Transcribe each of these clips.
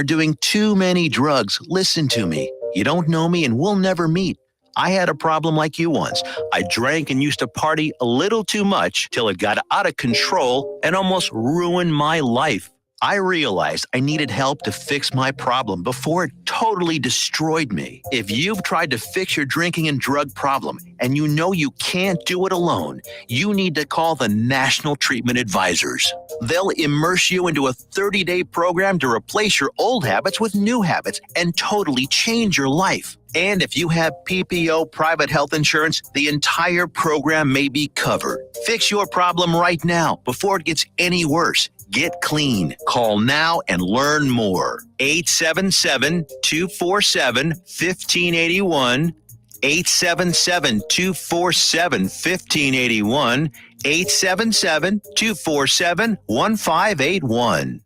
doing too many drugs, listen to me. You don't know me and we'll never meet. I had a problem like you once. I drank and used to party a little too much till it got out of control and almost ruined my life. I realized I needed help to fix my problem before it totally destroyed me. If you've tried to fix your drinking and drug problem and you know you can't do it alone, you need to call the National Treatment Advisors. They'll immerse you into a 30-day program to replace your old habits with new habits and totally change your life. And if you have PPO private health insurance, the entire program may be covered. Fix your problem right now before it gets any worse. Get clean. Call now and learn more. 877-247-1581. 877-247-1581. 877-247-1581.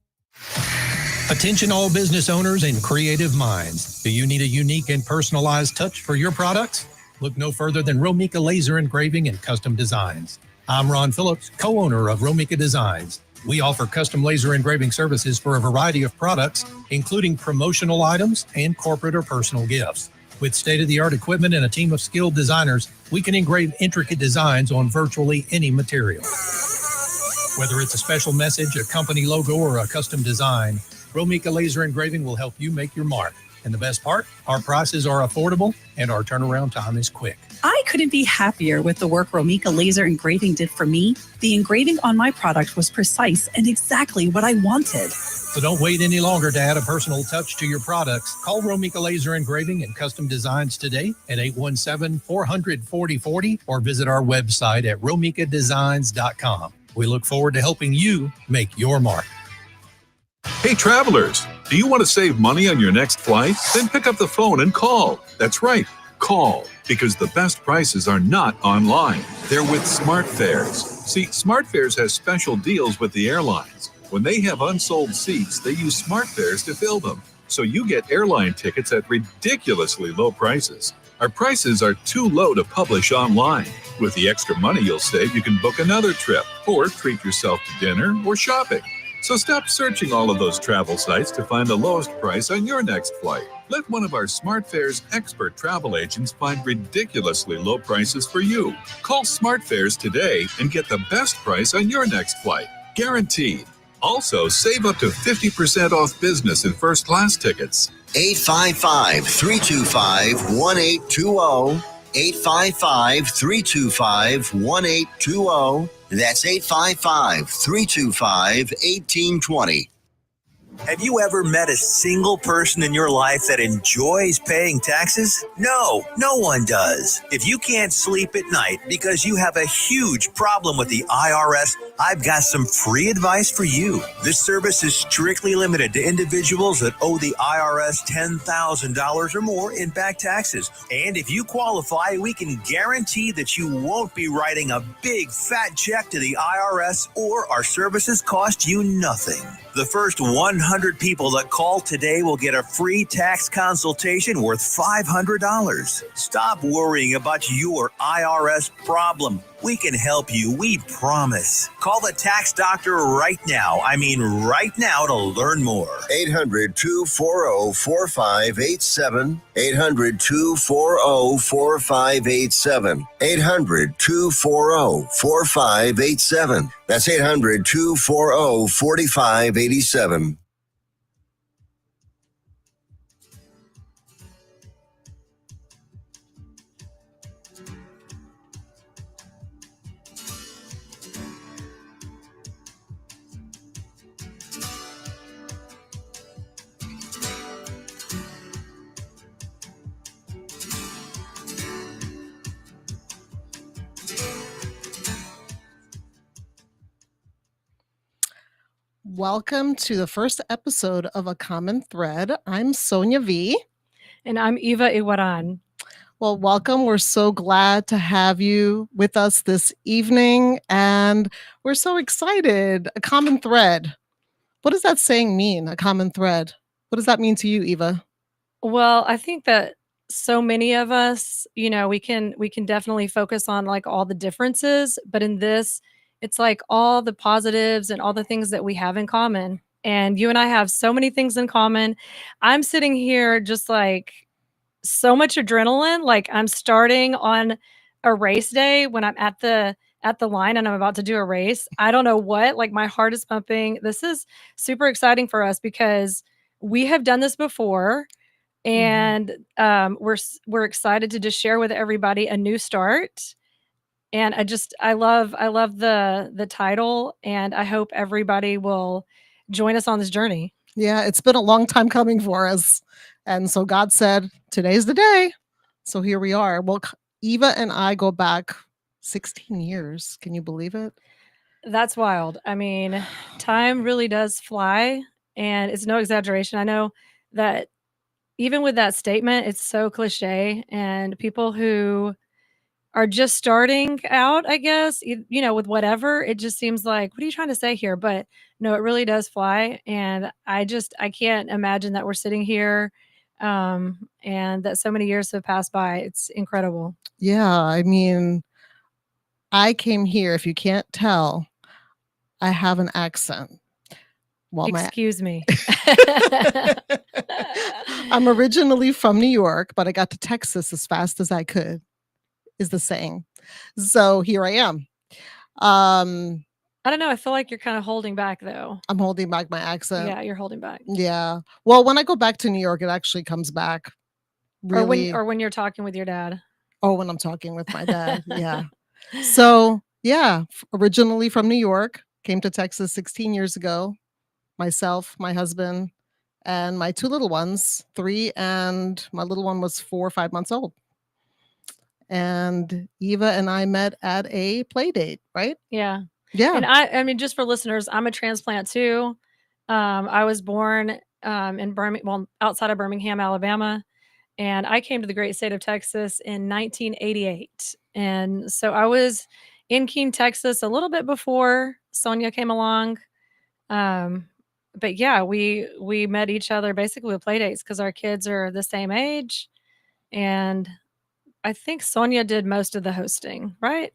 Attention all business owners and creative minds. Do you need a unique and personalized touch for your products? Look no further than Romika Laser Engraving and Custom Designs. I'm Ron Phillips, co-owner of Romika Designs. We offer custom laser engraving services for a variety of products, including promotional items and corporate or personal gifts. With state-of-the-art equipment and a team of skilled designers, we can engrave intricate designs on virtually any material. Whether it's a special message, a company logo, or a custom design, Romika Laser Engraving will help you make your mark. And the best part, our prices are affordable and our turnaround time is quick. I couldn't be happier with the work Romika Laser Engraving did for me. The engraving on my product was precise and exactly what I wanted. So don't wait any longer to add a personal touch to your products. Call Romika Laser Engraving and Custom Designs today at 817-400-4040 or visit our website at romikadesigns.com. We look forward to helping you make your mark. Hey travelers, do you want to save money on your next flight? Then pick up the phone and call. That's right, call, because the best prices are not online. They're with SmartFares. See, SmartFares has special deals with the airlines. When they have unsold seats, they use SmartFares to fill them. So you get airline tickets at ridiculously low prices. Our prices are too low to publish online. With the extra money you'll save, you can book another trip or treat yourself to dinner or shopping. So stop searching all of those travel sites to find the lowest price on your next flight. Let one of our SmartFares expert travel agents find ridiculously low prices for you. Call SmartFares today and get the best price on your next flight. Guaranteed. Also, save up to 50% off business and first class tickets. 855-325-1820. 855-325-1820. That's 855-325-1820. Have you ever met a single person in your life that enjoys paying taxes? No, no one does. If you can't sleep at night because you have a huge problem with the IRS, I've got some free advice for you. This service is strictly limited to individuals that owe the IRS $10,000 or more in back taxes. And if you qualify, we can guarantee that you won't be writing a big fat check to the IRS, or our services cost you nothing. The first 100 people that call today will get a free tax consultation worth $500. Stop worrying about your IRS problem. We can help you, we promise. Call the tax doctor right now. I mean right now, to learn more. 800-240-4587. 800-240-4587. 800-240-4587. That's 800-240-4587. Welcome to the first episode of A Common Thread. I'm Sonia V. And I'm Iguaran. Well, welcome. We're so glad to have you with us this evening, and we're so excited. A common thread. What does that saying mean, a common thread? What does that mean to you, Eva? Well, I think that so many of us, we can definitely focus on like all the differences, but in this, it's like all the positives and all the things that we have in common. And you and I have so many things in common. I'm sitting here just like so much adrenaline. Like I'm starting on a race day when I'm at the line and I'm about to do a race. I don't know what, like my heart is pumping. This is super exciting for us because we have done this before and we're excited to just share with everybody a new start. And I love the title, and I hope everybody will join us on this journey. Yeah, it's been a long time coming for us. And so God said, today's the day. So here we are. Well, Eva and I go back 16 years. Can you believe it? That's wild. I mean, time really does fly, and it's no exaggeration. I know that even with that statement, it's so cliche, and people who are just starting out, I guess, with whatever, it just seems like, what are you trying to say here? But no, it really does fly. And I can't imagine that we're sitting here and that so many years have passed by. It's incredible. Yeah, I mean, I came here, if you can't tell, I have an accent. Well, Excuse me. I'm originally from New York, but I got to Texas as fast as I could, is the saying. So here I am. I don't know. I feel like you're kind of holding back, though. I'm holding back my accent. Yeah, you're holding back. Yeah. Well, when I go back to New York, it actually comes back really. Or when you're talking with your dad. Oh, when I'm talking with my dad. Yeah. So, yeah, originally from New York, came to Texas 16 years ago. Myself, my husband, and my two little ones, 3, and my little one was 4 or 5 months old. And Eva and I met at a play date, right? Yeah. Yeah. And I mean, just for listeners, I'm a transplant too. I was born in Birmingham, well, outside of Birmingham, Alabama, and I came to the great state of Texas in 1988. And so I was in Keene, Texas, a little bit before Sonia came along. But yeah, we met each other basically with play dates because our kids are the same age, and I think Sonia did most of the hosting, right?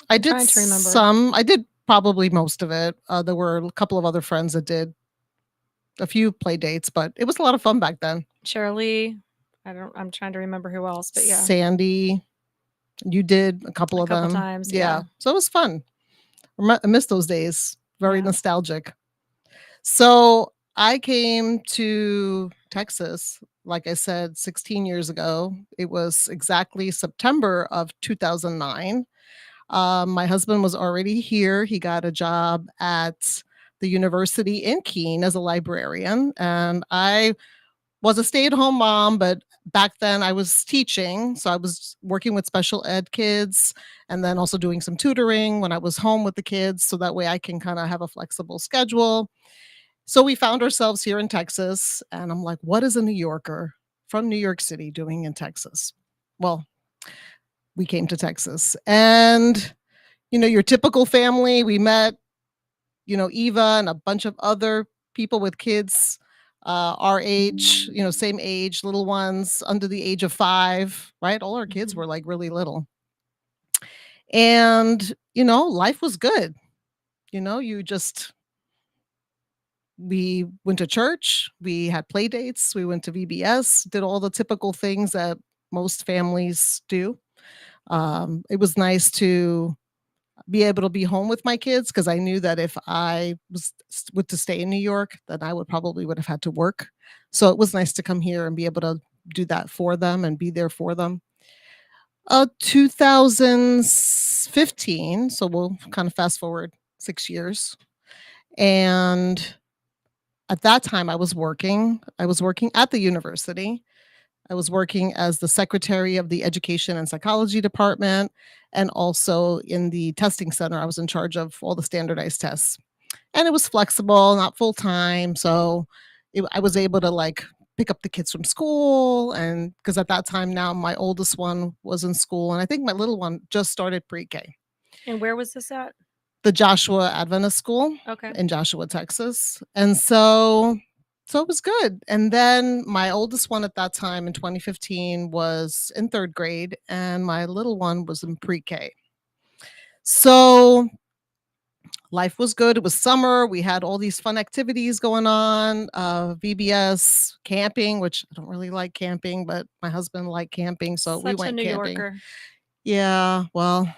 I I'm did trying to remember. some. I did probably most of it. There were a couple of other friends that did a few play dates, but it was a lot of fun back then. Shirley, I'm trying to remember who else, but yeah. Sandy, you did a couple of them. Times, yeah. So it was fun. I miss those days. Very nostalgic. So I came to Texas, like I said, 16 years ago. It was exactly September of 2009. My husband was already here. He got a job at the university in Keene as a librarian. And I was a stay-at-home mom, but back then I was teaching. So I was working with special ed kids and then also doing some tutoring when I was home with the kids. So that way I can kind of have a flexible schedule. So we found ourselves here in Texas. And I'm like, what is a New Yorker from New York City doing in Texas? Well, we came to Texas and, your typical family, we met, Eva and a bunch of other people with kids our age, same age, little ones under the age of 5, right? All our kids were like really little. And, life was good. We went to church, we had play dates, we went to VBS, did all the typical things that most families do. It was nice to be able to be home with my kids because I knew that if I was to stay in New York, then I would have had to work. So it was nice to come here and be able to do that for them and be there for them. 2015, so we'll kind of fast forward 6 years. And at that time I was working at the university. I was working as the secretary of the education and psychology department and also in the testing center. I was in charge of all the standardized tests. And it was flexible, not full time. So I was able to pick up the kids from school. And because at that time now, my oldest one was in school. And I think my little one just started pre-K. And where was this at? The Joshua Adventist School in Joshua, Texas. And so it was good. And then my oldest one at that time in 2015 was in 3rd grade and my little one was in pre-K. So life was good. It was summer. We had all these fun activities going on, VBS, camping, which I don't really like camping, but my husband liked camping, so we Such a went New camping. Yorker. Yeah, well,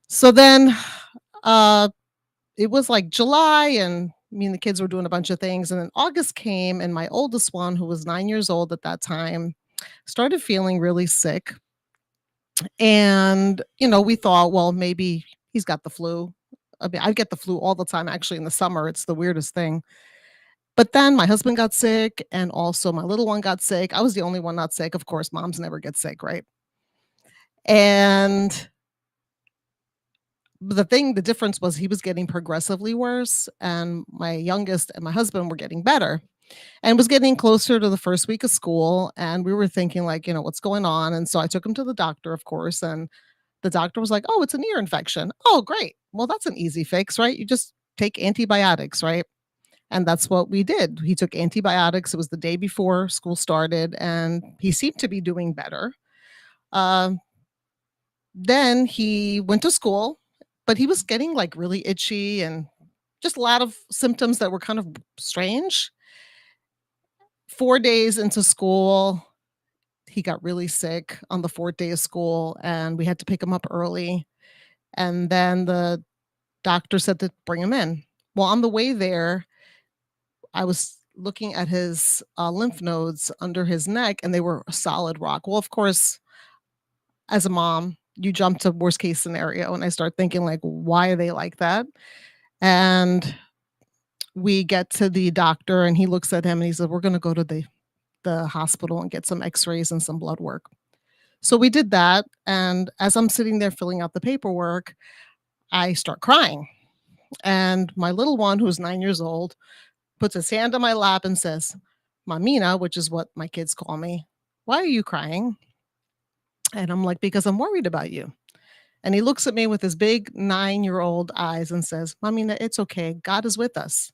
so then uh it was like July, and me and the kids were doing a bunch of things, and then August came, and my oldest one, who was 9 years old at that time, started feeling really sick. And, we thought, well, maybe he's got the flu. I mean, I get the flu all the time, actually, in the summer. It's the weirdest thing. But then my husband got sick, and also my little one got sick. I was the only one not sick. Of course, moms never get sick, right? And the difference was he was getting progressively worse, and my youngest and my husband were getting better. And it was getting closer to the first week of school, and we were thinking, like, what's going on? And so I took him to the doctor, of course, and the doctor was like, "Oh, it's an ear infection." Oh, great. Well, that's an easy fix, right? You just take antibiotics, right? And that's what we did. He took antibiotics. It was the day before school started, and he seemed to be doing better. Um, then he went to school, but he was getting like really itchy and just a lot of symptoms that were kind of strange. 4 days into school, he got really sick on the fourth day of school, and we had to pick him up early. And then the doctor said to bring him in. Well, on the way there, I was looking at his lymph nodes under his neck, and they were a solid rock. Well, of course, as a mom, you jump to worst case scenario, and I start thinking, like, why are they like that? And we get to the doctor, and he looks at him and he said, "We're going to go to the hospital and get some x-rays and some blood work." So we did that, and as I'm sitting there filling out the paperwork, I start crying. And my little one, who's 9 years old, puts his hand on my lap and says, "Mamina," which is what my kids call me, "why are you crying?" And I'm like, "Because I'm worried about you." And he looks at me with his big 9-year-old eyes and says, "Mamina, it's okay. God is with us."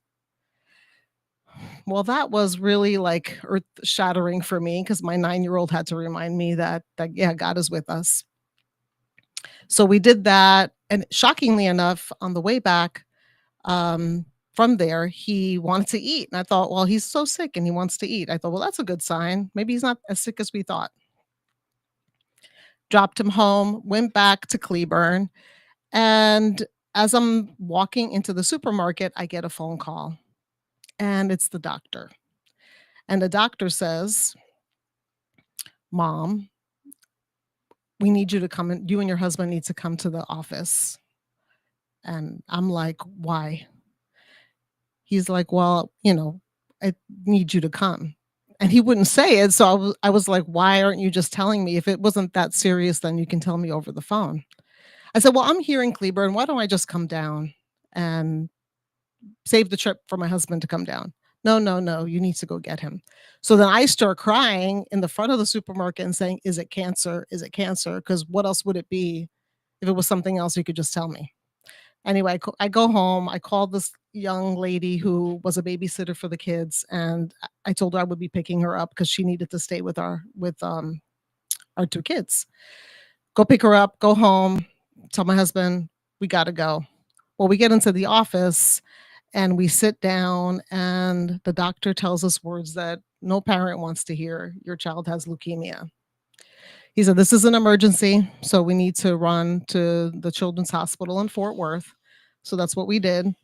Well, that was really like earth shattering for me because my 9-year-old had to remind me that yeah, God is with us. So we did that, and shockingly enough, on the way back, from there, he wanted to eat, and I thought, well, he's so sick and he wants to eat. I thought, well, that's a good sign. Maybe he's not as sick as we thought. Dropped him home, went back to Cleburne, and as I'm walking into the supermarket, I get a phone call, and it's the doctor. And the doctor says, "Mom, we need you to come in. You and your husband need to come to the office." And I'm like, "Why?" He's like, "Well, I need you to come." And he wouldn't say it. So I was like, "Why aren't you just telling me? If it wasn't that serious, then you can tell me over the phone." I said, "Well, I'm here in Cleburne. Why don't I just come down and save the trip for my husband to come down?" "No, no, no, you need to go get him." So then I start crying in the front of the supermarket and saying, "Is it cancer? Is it cancer? Because what else would it be? If it was something else, you could just tell me." Anyway, I go home. I called this young lady who was a babysitter for the kids, and I told her I would be picking her up because she needed to stay with our two kids. Go pick her up, go home, tell my husband, "We got to go." Well, we get into the office and we sit down, and the doctor tells us words that no parent wants to hear. "Your child has leukemia." He said, "This is an emergency, so we need to run to the Children's Hospital in Fort Worth." So that's what we did.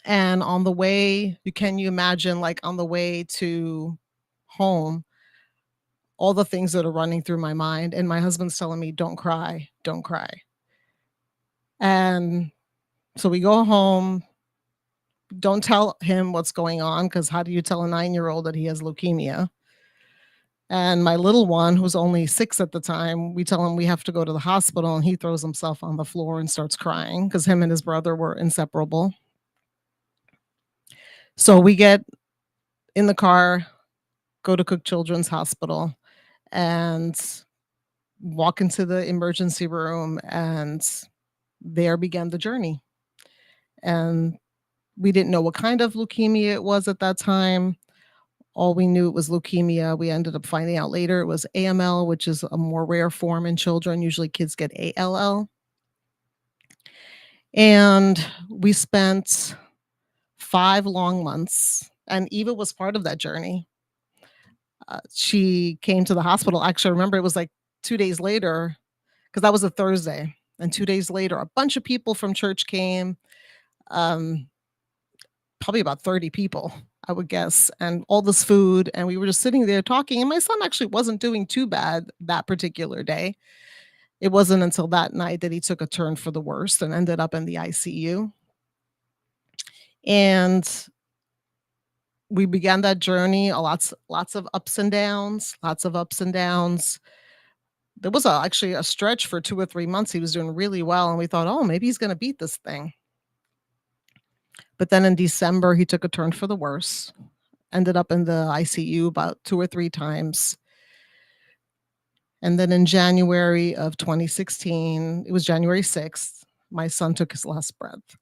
And on the way, you imagine, like, on the way to home, all the things that are running through my mind, and my husband's telling me, "Don't cry, don't cry." And so we go home, don't tell him what's going on, because how do you tell a 9-year-old that he has leukemia? And my little one, who's only 6 at the time, we tell him we have to go to the hospital, and he throws himself on the floor and starts crying because him and his brother were inseparable. So we get in the car, go to Cook Children's Hospital, and walk into the emergency room, and there began the journey. And we didn't know what kind of leukemia it was at that time. All we knew it was leukemia. We ended up finding out later it was AML, which is a more rare form in children. Usually kids get ALL. And we spent 5 long months, and Eva was part of that journey. She came to the hospital. Actually, I remember it was like 2 days later, because that was a Thursday, and 2 days later, a bunch of people from church came, um, probably about 30 people, I would guess, and all this food, and we were just sitting there talking, and my son actually wasn't doing too bad that particular day. It wasn't until that night that he took a turn for the worst and ended up in the ICU. And we began that journey, lots of ups and downs, lots of ups and downs. There was actually a stretch for 2 or 3 months he was doing really well, and we thought, "Oh, maybe he's gonna beat this thing." But then in December, he took a turn for the worse, ended up in the ICU about 2 or 3 times. And then in January of 2016, it was January 6th, my son took his last breath.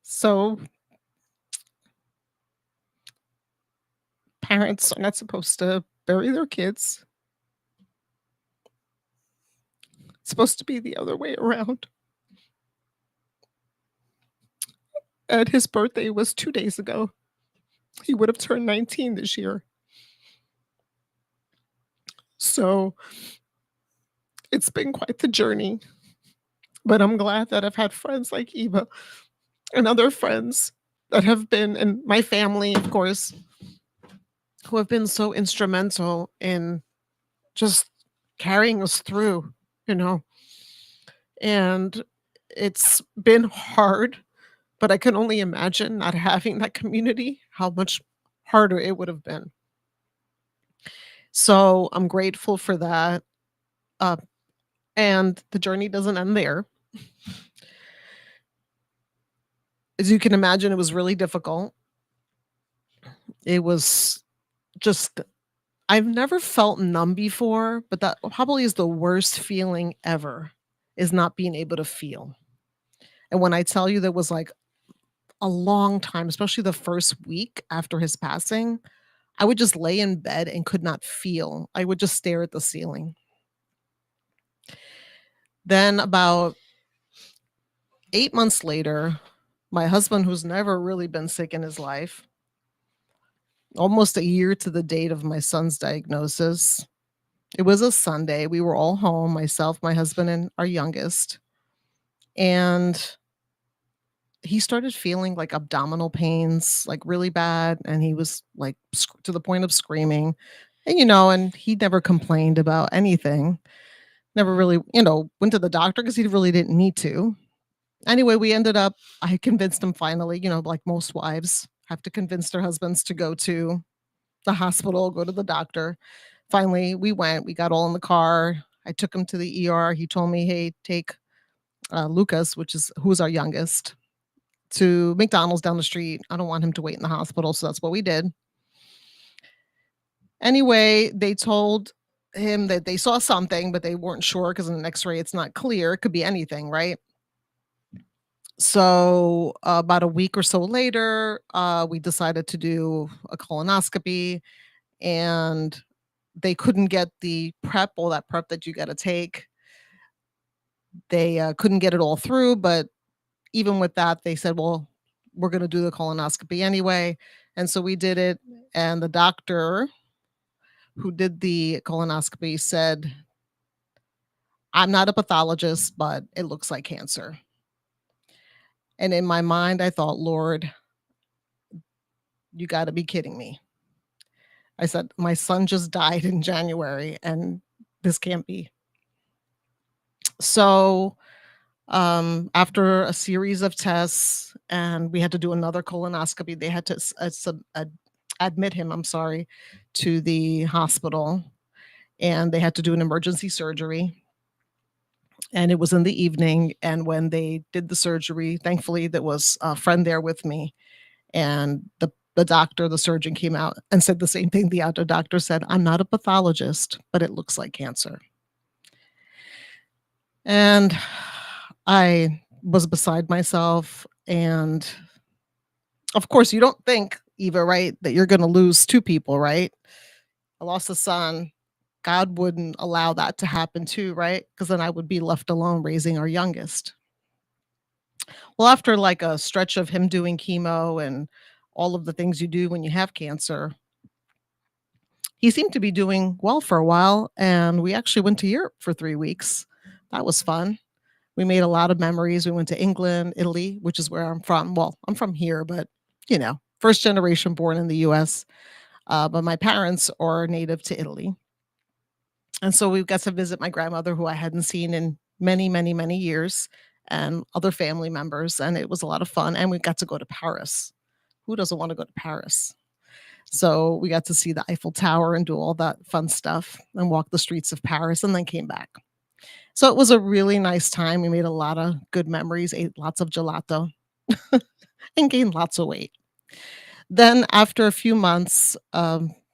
So parents are not supposed to bury their kids. It's supposed to be the other way around. And his birthday was 2 days ago. He would have turned 19 this year. So it's been quite the journey. But I'm glad that I've had friends like Eva and other friends that have been, and my family, of course, who have been so instrumental in just carrying us through, you know. And it's been hard, but I can only imagine not having that community, how much harder it would have been. So I'm grateful for that. Uh, and the journey doesn't end there. As you can imagine, it was really difficult. It was just, I've never felt numb before, but that probably is the worst feeling ever, is not being able to feel. And when I tell you that was like a long time, especially the first week after his passing, I would just lay in bed and could not feel. I would just stare at the ceiling. Then about 8 months later, my husband, who's never really been sick in his life, almost a year to the date of my son's diagnosis. It was a Sunday. We were all home, myself, my husband, and our youngest. And he started feeling like abdominal pains, like really bad. And he was like to the point of screaming. And, and he never complained about anything. Never really, went to the doctor because he really didn't need to. Anyway, I convinced him finally, like most wives have to convince their husbands to go to the hospital, go to the doctor. Finally, we went, we got all in the car. I took him to the ER. He told me, hey, take Lucas, who's our youngest, to McDonald's down the street. I don't want him to wait in the hospital. So that's what we did. Anyway, they told him that they saw something, but they weren't sure because in an x-ray, it's not clear. It could be anything, right? So about a week or so later, we decided to do a colonoscopy, and they couldn't get the prep, all that prep that you got to take. They couldn't get it all through, but even with that, they said, well, we're going to do the colonoscopy anyway. And so we did it. And the doctor who did the colonoscopy said, I'm not a pathologist, but it looks like cancer. And in my mind, I thought, Lord, you got to be kidding me. I said, my son just died in January and this can't be. So after a series of tests, and we had to do another colonoscopy, they had to admit him, to the hospital, and they had to do an emergency surgery. And it was in the evening. And when they did the surgery, thankfully, there was a friend there with me. And the surgeon came out and said the same thing the other doctor said, I'm not a pathologist, but it looks like cancer. And I was beside myself. And of course, you don't think, Eva, right, that you're going to lose 2 people, right? I lost a son God wouldn't allow that to happen too, right? Because then I would be left alone raising our youngest. Well, after like a stretch of him doing chemo and all of the things you do when you have cancer, he seemed to be doing well for a while. And we actually went to Europe for 3 weeks. That was fun. We made a lot of memories. We went to England, Italy, which is where I'm from. Well, I'm from here, but first generation born in the US. But my parents are native to Italy. And so we got to visit my grandmother, who I hadn't seen in many, many, many years, and other family members. And it was a lot of fun. And we got to go to Paris. Who doesn't want to go to Paris? So we got to see the Eiffel Tower and do all that fun stuff and walk the streets of Paris and then came back. So it was a really nice time. We made a lot of good memories, ate lots of gelato, and gained lots of weight. Then after a few months,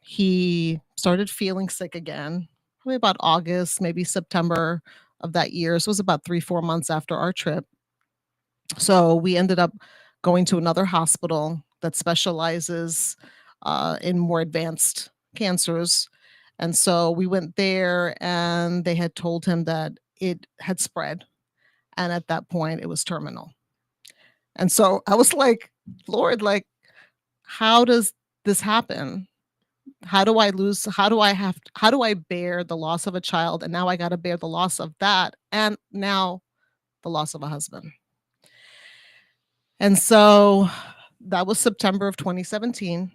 he started feeling sick again, probably about August, maybe September of that year. So it was about 3, 4 months after our trip. So we ended up going to another hospital that specializes in more advanced cancers. And so we went there and they had told him that it had spread. And at that point, it was terminal. And so I was like, Lord, like, how does this happen? How do I bear the loss of a child? And now I got to bear the loss of that. And now the loss of a husband. And so that was September of 2017.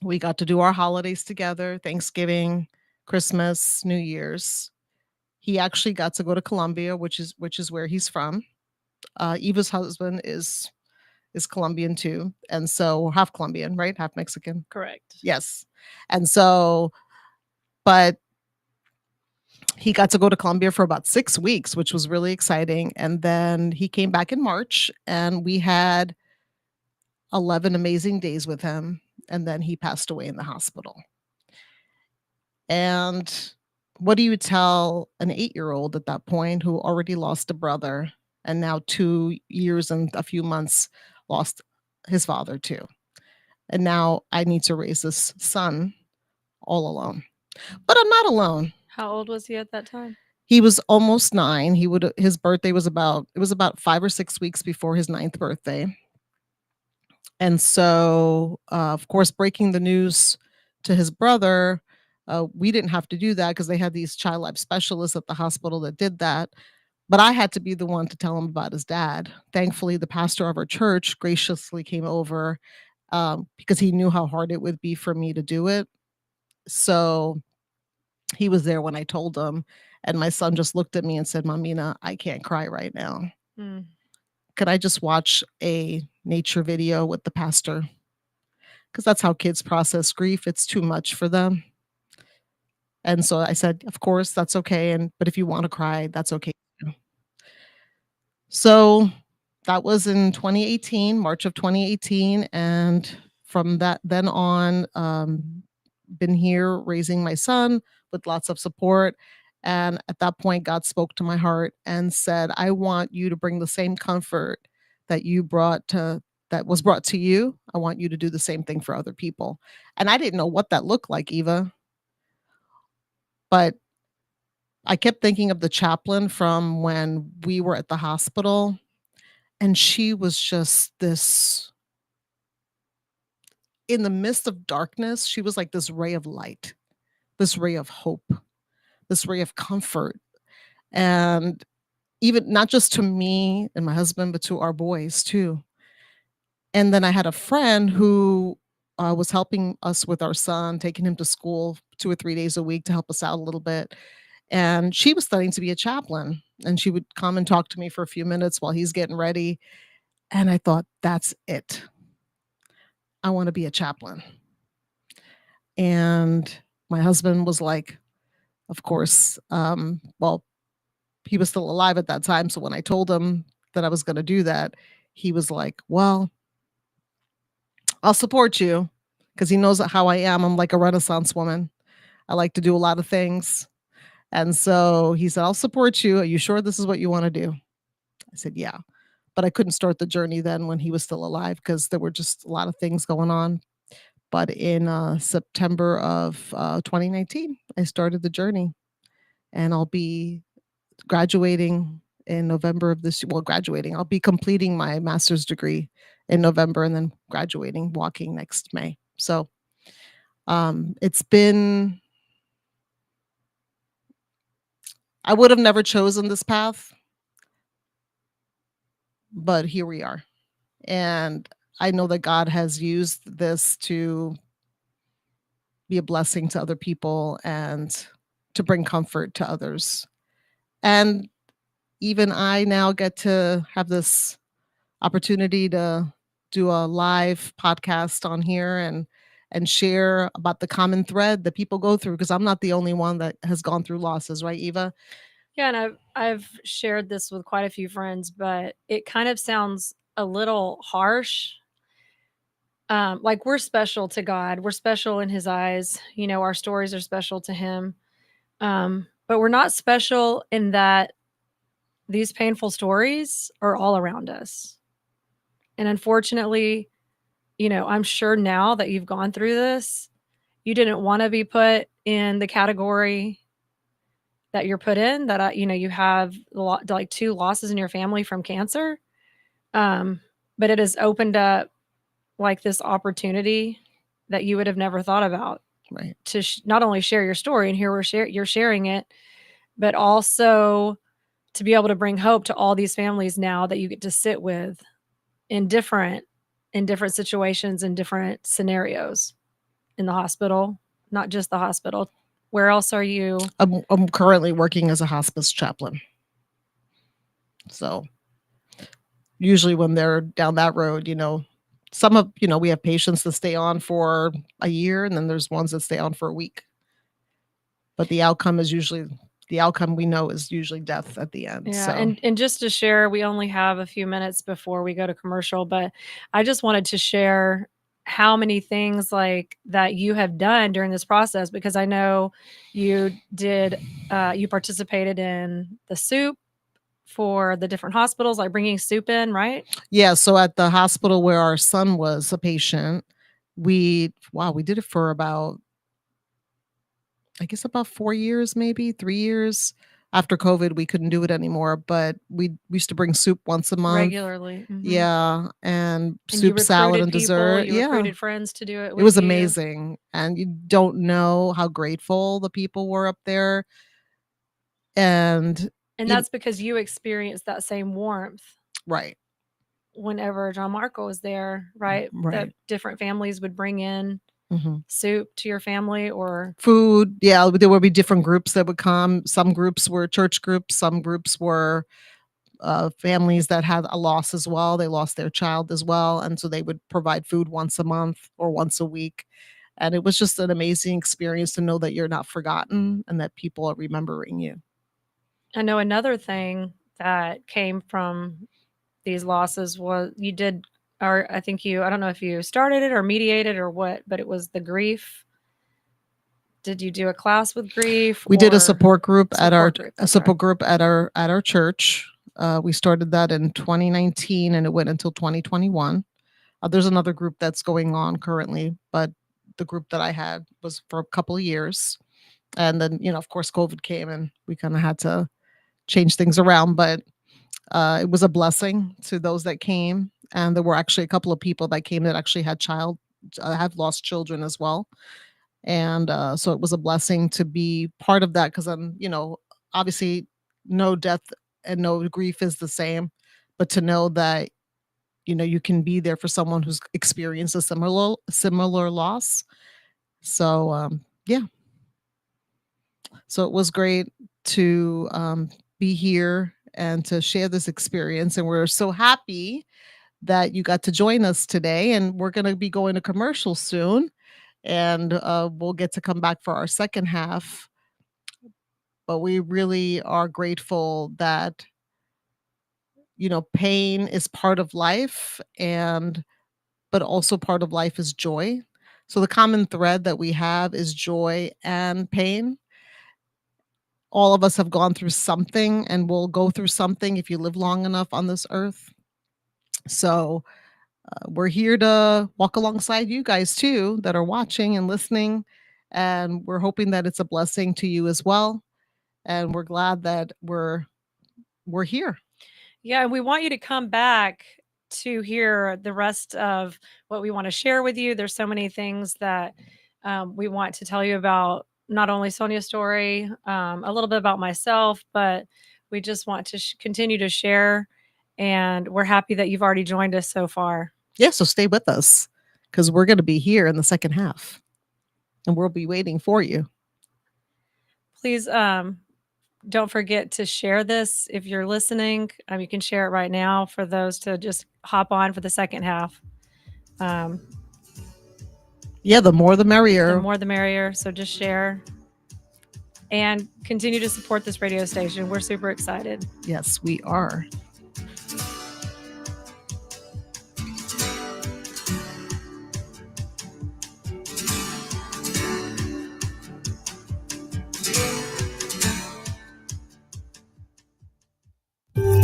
We got to do our holidays together, Thanksgiving, Christmas, New Year's. He actually got to go to Colombia, which is where he's from. Eva's husband is Colombian too. And so half Colombian, right? Half Mexican. Correct. Yes. And so, but he got to go to Colombia for about 6 weeks, which was really exciting. And then he came back in March and we had 11 amazing days with him. And then he passed away in the hospital. And what do you tell an 8-year-old at that point who already lost a brother and now 2 years and a few months lost his father too? And now I need to raise this son all alone. But I'm not alone. How old was he at that time? He was almost 9. His birthday was about 5 or 6 weeks before his 9th birthday. And so, of course, breaking the news to his brother, we didn't have to do that because they had these child life specialists at the hospital that did that. But I had to be the one to tell him about his dad. Thankfully, the pastor of our church graciously came over because he knew how hard it would be for me to do it. So he was there when I told him. And my son just looked at me and said, Mamina, I can't cry right now. Mm. Could I just watch a nature video with the pastor? Because that's how kids process grief. It's too much for them. And so I said, of course, that's okay. But if you want to cry, that's okay. So that was in 2018, March of 2018. And from that then on, been here raising my son with lots of support. And at that point, God spoke to my heart and said, I want you to bring the same comfort that was brought to you. I want you to do the same thing for other people. And I didn't know what that looked like, Eva. But I kept thinking of the chaplain from when we were at the hospital. And she was just this, in the midst of darkness, she was like this ray of light, this ray of hope, this ray of comfort. And even not just to me and my husband, but to our boys too. And then I had a friend who was helping us with our son, taking him to school 2 or 3 days a week to help us out a little bit. And she was studying to be a chaplain. And she would come and talk to me for a few minutes while he's getting ready. And I thought, that's it. I want to be a chaplain. And my husband was like, of course, well, he was still alive at that time. So when I told him that I was going to do that, he was like, well, I'll support you, because he knows how I am. I'm like a Renaissance woman. I like to do a lot of things. And so he said, I'll support you. Are you sure this is what you want to do? I said, yeah. But I couldn't start the journey then when he was still alive because there were just a lot of things going on. But in September of 2019, I started the journey, and I'll be graduating in November of this. Well, graduating. I'll be completing my master's degree in November, and then graduating, walking next May. So it's been. I would have never chosen this path, but here we are. And I know that God has used this to be a blessing to other people and to bring comfort to others. And even I now get to have this opportunity to do a live podcast on here and share about the common thread that people go through, because I'm not the only one that has gone through losses, right, Eva? Yeah, and I've shared this with quite a few friends, but it kind of sounds a little harsh. Like we're special to God. We're special in his eyes. You know, our stories are special to him. But we're not special in that these painful stories are all around us. And unfortunately, you know, I'm sure now that you've gone through this, you didn't want to be put in the category that you're put in, that you know, you have like 2 losses in your family from cancer. But it has opened up like this opportunity that you would have never thought about, Right. to not only share your story, and here you're sharing it, but also to be able to bring hope to all these families now that you get to sit with in different situations, in different scenarios, in the hospital, not just the hospital. Where else are you? I'm currently working as a hospice chaplain. So usually when they're down that road, you know, we have patients that stay on for a year, and then there's ones that stay on for a week. But the outcome we know is usually death at the end. Yeah, So and just to share, we only have a few minutes before we go to commercial, but I just wanted to share how many things like that you have done during this process, because I know you did, you participated in the soup for the different hospitals, like bringing soup in, right? yeah, so at the hospital where our son was a patient, we did it for about, I guess, about 4 years, maybe 3 years. After COVID, we couldn't do it anymore, but we used to bring soup once a month. Regularly. Yeah, and And you soup, salad, recruited and people, dessert. you Yeah, recruited friends to do it it with was you. amazing, and you don't know how grateful the people were up there. And And you that's because you experienced that same warmth right, whenever John Marco was there, right? That right. different families would bring in Mhm. soup to your family, or Food, yeah, there would be different groups that would come. Some groups were church groups, some groups were families that had a loss as well. They lost their child as well, and so they would provide food once a month or once a week. And it was just an amazing experience to know that you're not forgotten and that people are remembering you. I know another thing that came from these losses was you did, or I think I don't know if you started it or mediated or what, but it was the grief. Did you do a class with grief? We did a or support group at our support group? a That's support right. group at our church. We started that in 2019, and it went until 2021. There's another group that's going on currently, but the group that I had was for a couple of years. And then, of course, COVID came, and we kind of had to change things around. But it was a blessing to those that came. And there were actually a couple of people that came that actually have lost children as well. And so it was a blessing to be part of that, because obviously no death and no grief is the same, but to know that you can be there for someone who's experienced a similar loss. So yeah, so it was great to be here and to share this experience, and we're so happy that you got to join us today. And we're going to be going to commercial soon, and we'll get to come back for our second half. But we really are grateful that pain is part of life, but also part of life is joy. So the common thread that we have is joy and pain. All of us have gone through something and will go through something if you live long enough on this earth. So We're here to walk alongside you guys too that are watching and listening. And we're hoping that it's a blessing to you as well. And we're glad that we're here. Yeah, we want you to come back to hear the rest of what we want to share with you. There's so many things that we want to tell you about, not only Sonia's story, a little bit about myself, but we just want to continue to share. And we're happy that you've already joined us so far. Yeah, so stay with us because we're going to be here in the second half and we'll be waiting for you. Please don't forget to share this if you're listening. You can share it right now for those to just hop on for the second half. Yeah, the more the merrier. The more the merrier. So just share and continue to support this radio station. We're super excited. Yes, we are.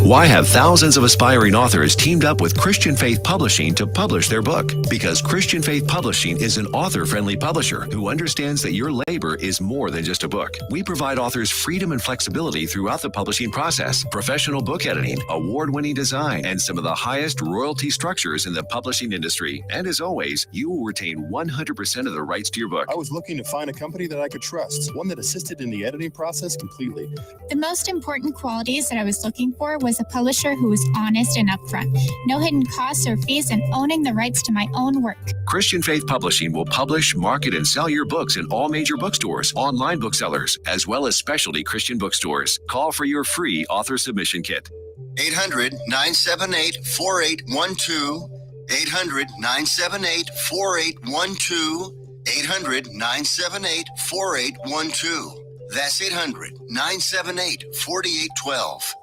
Why have thousands of aspiring authors teamed up with Christian Faith Publishing to publish their book? Because Christian Faith Publishing is an author-friendly publisher who understands that your labor is more than just a book. We provide authors freedom and flexibility throughout the publishing process, professional book editing, award-winning design, and some of the highest royalty structures in the publishing industry. And as always, you will retain 100% of the rights to your book. I was looking to find a company that I could trust, one that assisted in the editing process completely. The most important qualities that I was looking for was a publisher who was honest and upfront, no hidden costs or fees, and owning the rights to my own work. Christian Faith Publishing will publish, market, and sell your books in all major bookstores, online booksellers, as well as specialty Christian bookstores. Call for your free author submission kit. 800-978-4812. 800-978-4812. 800-978-4812. That's 800-978-4812.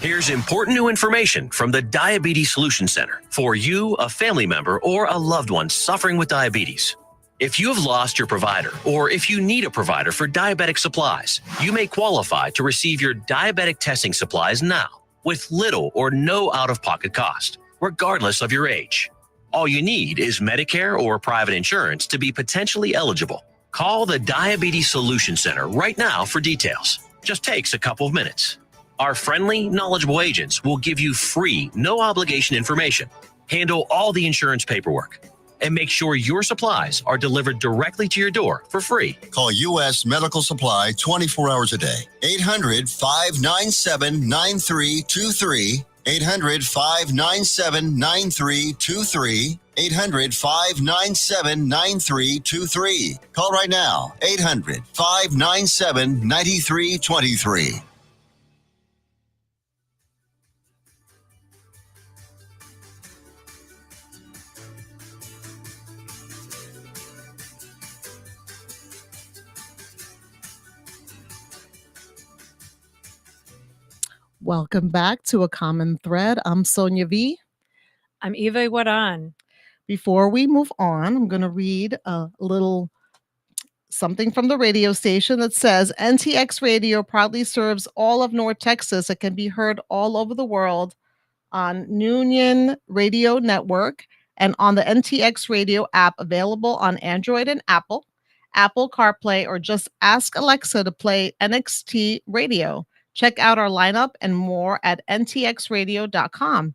Here's important new information from the Diabetes Solution Center for you, a family member, or a loved one suffering with diabetes. If you have lost your provider, or if you need a provider for diabetic supplies, you may qualify to receive your diabetic testing supplies now with little or no out-of-pocket cost, regardless of your age. All you need is Medicare or private insurance to be potentially eligible. Call the Diabetes Solution Center right now for details. Just takes a couple of minutes. Our friendly, knowledgeable agents will give you free, no-obligation information, handle all the insurance paperwork, and make sure your supplies are delivered directly to your door for free. Call U.S. Medical Supply 24 hours a day. 800-597-9323. 800-597-9323. 800-597-9323. Call right now. 800-597-9323. Welcome back to A Common Thread. I'm Sonia V. I'm Eva Iguaran. Before we move on, I'm going to read a little something from the radio station that says NTX Radio proudly serves all of North Texas. It can be heard all over the world on Union Radio Network and on the NTX Radio app available on Android and Apple CarPlay, or just ask Alexa to play NXT Radio. Check out our lineup and more at ntxradio.com.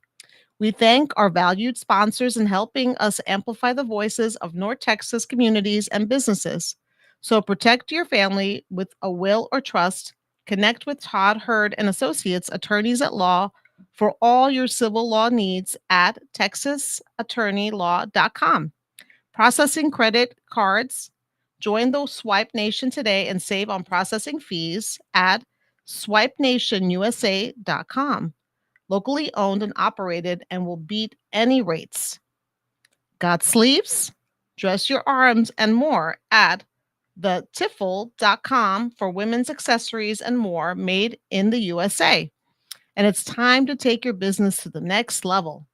We thank our valued sponsors in helping us amplify the voices of North Texas communities and businesses. So protect your family with a will or trust. Connect with Todd Hurd and Associates, attorneys at law, for all your civil law needs at texasattorneylaw.com. Processing credit cards. Join the Swipe Nation today and save on processing fees at swipenationusa.com. Locally owned and operated, and will beat any rates. Got sleeves? Dress your arms and more at thetiffle.com for women's accessories and more made in the USA. And it's time to take your business to the next level.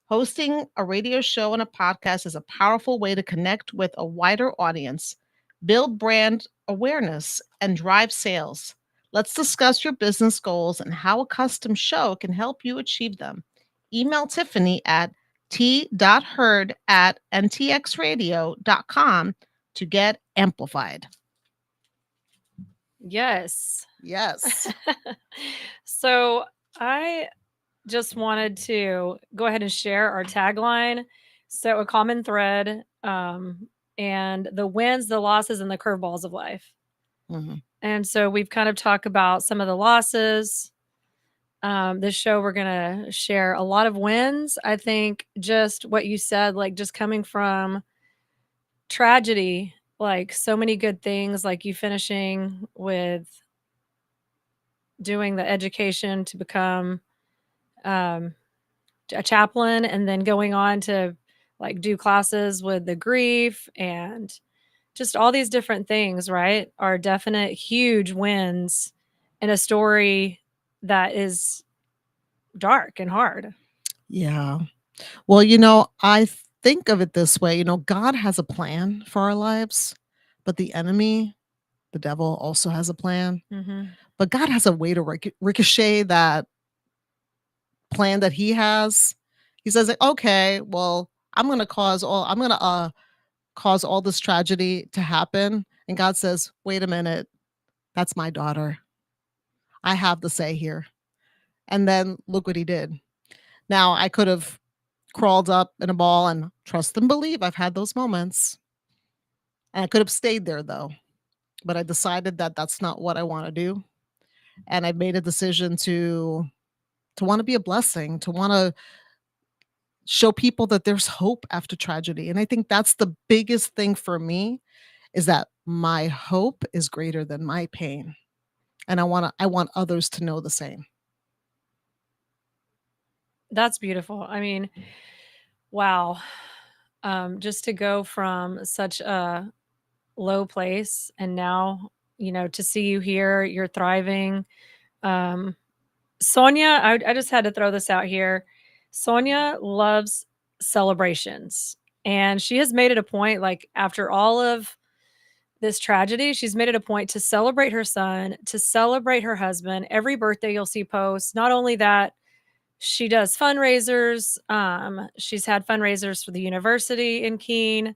Hosting a radio show and a podcast is a powerful way to connect with a wider audience, build brand awareness, and drive sales. Let's discuss your business goals and how a custom show can help you achieve them. Email Tiffany at t.herd@ntxradio.com to get amplified. Yes. Yes. So I just wanted to go ahead and share our tagline. So a common thread, and the wins, the losses, and the curveballs of life. Mhm. And so we've kind of talked about some of the losses. This show, we're going to share a lot of wins. I think just what you said, like just coming from tragedy, like so many good things, like you finishing with doing the education to become um, a chaplain and then going on to like do classes with the grief and just all these different things, right? Are definite huge wins in a story that is dark and hard. Yeah. Well, I think of it this way, God has a plan for our lives, but the enemy, the devil, also has a plan. Mm-hmm. But God has a way to ricochet that plan that he has. He says, like, okay, well, I'm going to cause all this tragedy to happen. And God says, wait a minute, that's my daughter. I have the say here. And then look what he did. Now, I could have crawled up in a ball and trust and believe. I've had those moments. And I could have stayed there though. But I decided that that's not what I want to do. And I made a decision to want to be a blessing, to want to show people that there's hope after tragedy. And I think that's the biggest thing for me is that my hope is greater than my pain. And I want others to know the same. That's beautiful. I mean, wow. Just to go from such a low place and now, to see you here, you're thriving. Um, Sonia, I just had to throw this out here. Sonia loves celebrations, and she has made it a point, like after all of this tragedy, she's made it a point to celebrate her son, to celebrate her husband. Every birthday you'll see posts. Not only that, she does fundraisers. She's had fundraisers for the university in Keene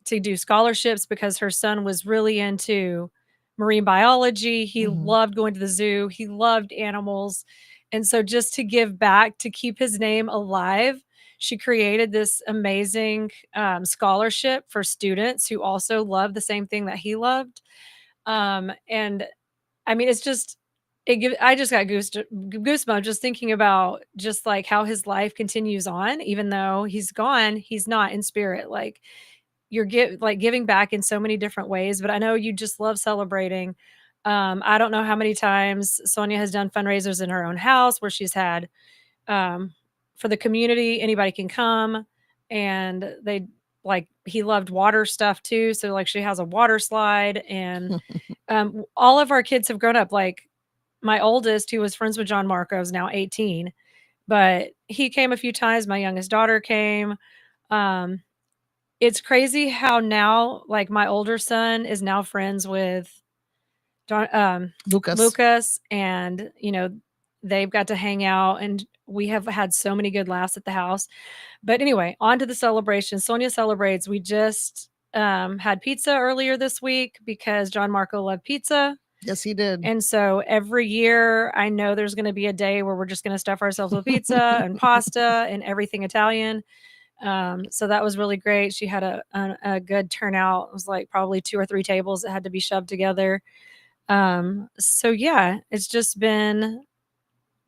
to do scholarships because her son was really into marine biology. He Mhm. loved going to the zoo. He loved animals. And so just to give back, to keep his name alive, she created this amazing scholarship for students who also love the same thing that he loved. And I mean, it's just I just got goosebumps just thinking about just like how his life continues on, even though he's gone, he's not in spirit. Like giving back in so many different ways. But I know you just love celebrating. I don't know how many times Sonia has done fundraisers in her own house where she's had for the community, anybody can come, and he loved water stuff too. So like she has a water slide, and all of our kids have grown up. Like my oldest, who was friends with John Marco, is now 18, but he came a few times. My youngest daughter came. Um, it's crazy how now, like my older son is now friends with Lucas. Lucas, and they've got to hang out, and we have had so many good laughs at the house. But anyway, on to the celebration. Sonia celebrates. We just had pizza earlier this week because John Marco loved pizza. Yes, he did. And so every year I know there's going to be a day where we're just going to stuff ourselves with pizza and pasta and everything Italian. So that was really great. She had a good turnout. It was like probably 2 or 3 tables that had to be shoved together. So yeah, it's just been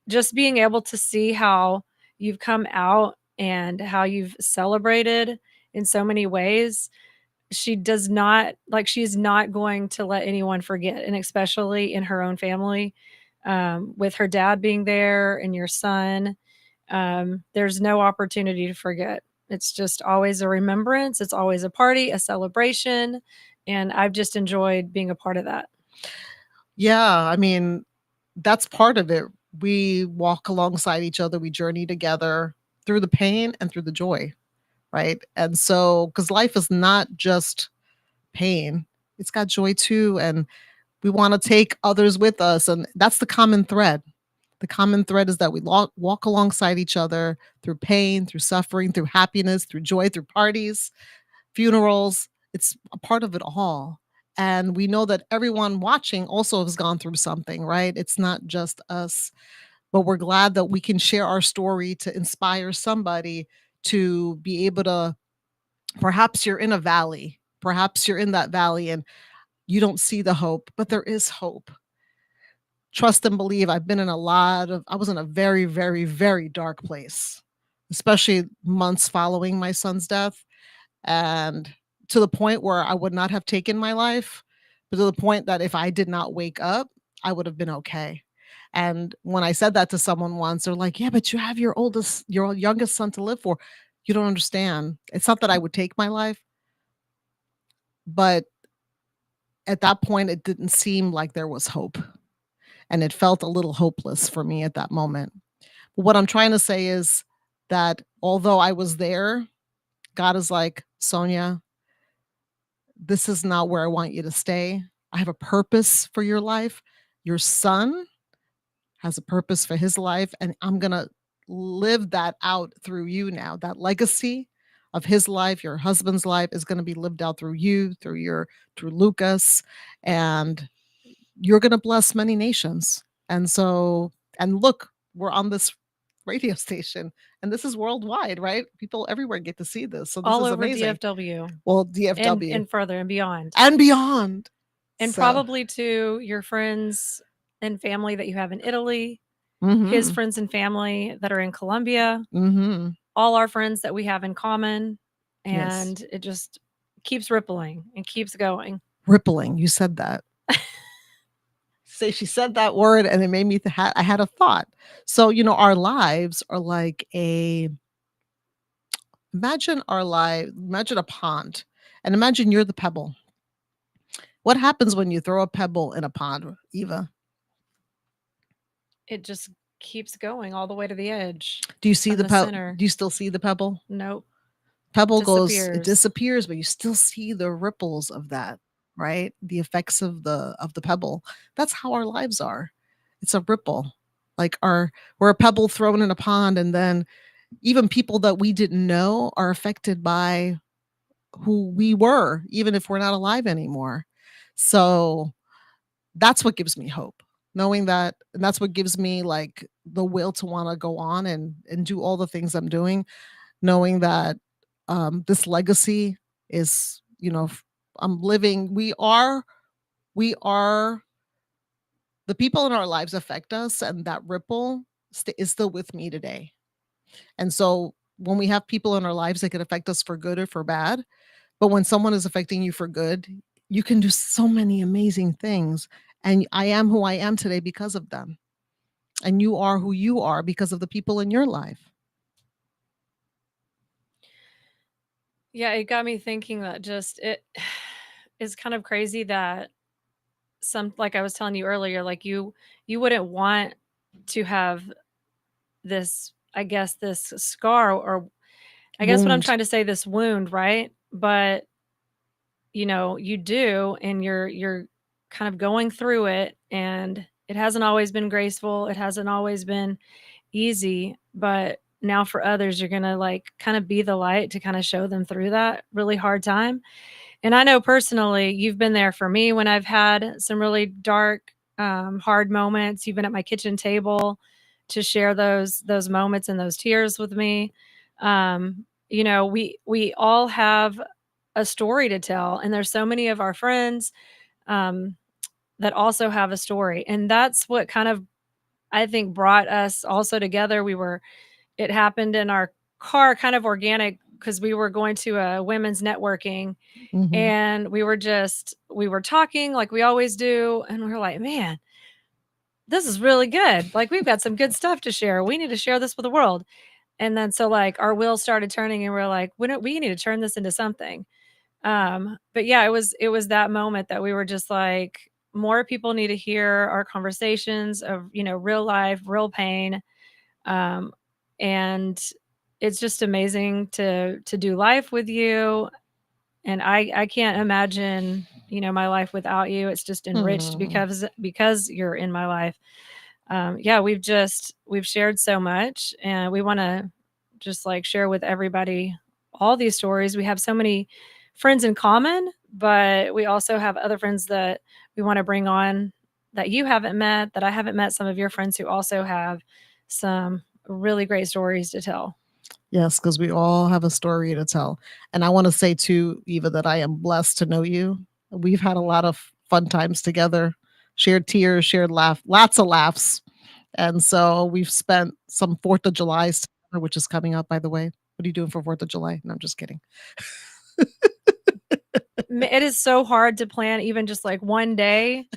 just being able to see how you've come out and how you've celebrated in so many ways. She's not going to let anyone forget, and especially in her own family, with her dad being there and your son. There's no opportunity to forget. It's just always a remembrance. It's always a party, a celebration. And I've just enjoyed being a part of that. Yeah, I mean, that's part of it. We walk alongside each other, we journey together through the pain and through the joy, right? And so, because life is not just pain, it's got joy too. And we want to take others with us. And that's the common thread. The common thread is that we walk alongside each other through pain, through suffering, through happiness, through joy, through parties, funerals. It's a part of it all. And we know that everyone watching also has gone through something, right? It's not just us, but we're glad that we can share our story to inspire somebody to be able to. Perhaps you're in a valley, perhaps you're in that valley and you don't see the hope, but there is hope. Trust and believe. I was in a very, very, very dark place, especially months following my son's death. And to the point where I would not have taken my life, but to the point that if I did not wake up, I would have been okay. And when I said that to someone once, they're like, "Yeah, but you have your youngest son to live for." You don't understand. It's not that I would take my life, but at that point, it didn't seem like there was hope. And it felt a little hopeless for me at that moment. But what I'm trying to say is that although I was there, God is like, "Sonia, this is not where I want you to stay. I have a purpose for your life. Your son has a purpose for his life, and I'm going to live that out through you now. That legacy of his life, your husband's life is going to be lived out through you, through Lucas, and you're going to bless many nations." And so, and look, we're on this radio station and this is worldwide, right? People everywhere get to see this. So this All is over amazing. DFW. Well, DFW And further and beyond. and beyond. And So, probably to your friends and family that you have in Italy, his mhm, friends and family that are in Colombia, mhm. all our friends that we have in common. Yes. And it just keeps rippling and keeps going. Rippling. You said that. Say she said that word and it made me I had a thought. So, our lives are like imagine a pond and imagine you're the pebble. What happens when you throw a pebble in a pond, Eva? It just keeps going all the way to the edge. Do you see from the pebble? center. Do you still see the pebble? Nope. Pebble it Disappears. disappears, but you still see the ripples of that, right? The effects of the pebble. That's how our lives are. It's a ripple. Like we're a pebble thrown in a pond, and then even people that we didn't know are affected by who we were, even if we're not alive anymore. So that's what gives me hope. Knowing that, and that's what gives me like the will to want to go on and do all the things I'm doing, knowing that this legacy is, I'm living. We are the people in our lives affect us, and that ripple is still with me today. And so when we have people in our lives that can affect us for good or for bad, but when someone is affecting you for good, you can do so many amazing things. And I am who I am today because of them. And you are who you are because of the people in your life. Yeah, it got me thinking that just it is kind of crazy that like I was telling you earlier, like you wouldn't want to have this, I guess, this scar, or I guess what I'm Wound. trying to say, this wound, right? But you do, and you're kind of going through it, and it hasn't always been graceful. It hasn't always been easy, but now for others, you're going to like kind of be the light to kind of show them through that really hard time. And I know personally, you've been there for me when I've had some really dark, hard moments. You've been at my kitchen table to share those moments and those tears with me. We all have a story to tell, and there's so many of our friends that also have a story, and that's what kind of, I think, brought us also together. It happened in our car, kind of organic, because we were going to a women's networking, Mhm. and we were talking like we always do, and we were like, man, this is really good. Like, we've got some good stuff to share. We need to share this with the world. And then so like our wheels started turning, and we're like, we need to turn this into something. But yeah, it was that moment that we were just like, more people need to hear our conversations of, real life, real pain. Um, and it's just amazing to do life with you. And I can't imagine, my life without you. It's just enriched Aw. because you're in my life. yeah, we've shared so much, and we want to just like share with everybody all these stories. We have so many friends in common, but we also have other friends that we want to bring on that you haven't met, that I haven't met, some of your friends who also have some really great stories to tell. Yes, because we all have a story to tell. And I want to say too, Eva, that I am blessed to know you. We've had a lot of fun times together, shared tears, shared laugh, lots of laughs. And so we've spent some 4th of July's together, which is coming up, by the way. What are you doing for 4th of July? No, I'm just kidding. It is so hard to plan even just like one day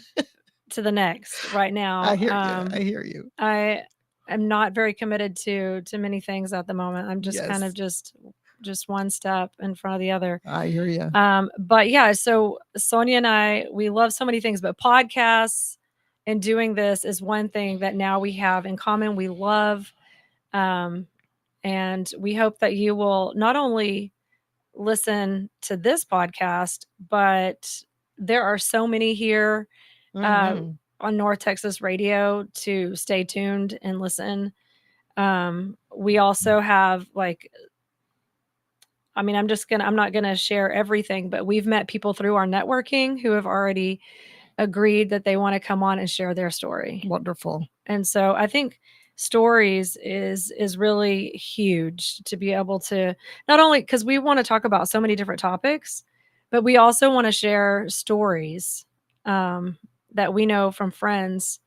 to the next right now. I hear you. I hear you. I am not very committed to many things at the moment. I'm just kind of Yes. just one step in front of the other. I hear you. But yeah, so Sonia and I, we love so many things, but podcasts and doing this is one thing that now we have in common. We love, and we hope that you will not only listen to this podcast, but there are so many here Mhm. on North Texas Radio to stay tuned and listen. We also have like, I mean, I'm not gonna share everything, but we've met people through our networking who have already agreed that they want to come on and share their story. Wonderful. And so I think stories is really huge to be able to, not only because we want to talk about so many different topics, but we also want to share stories that we know from friends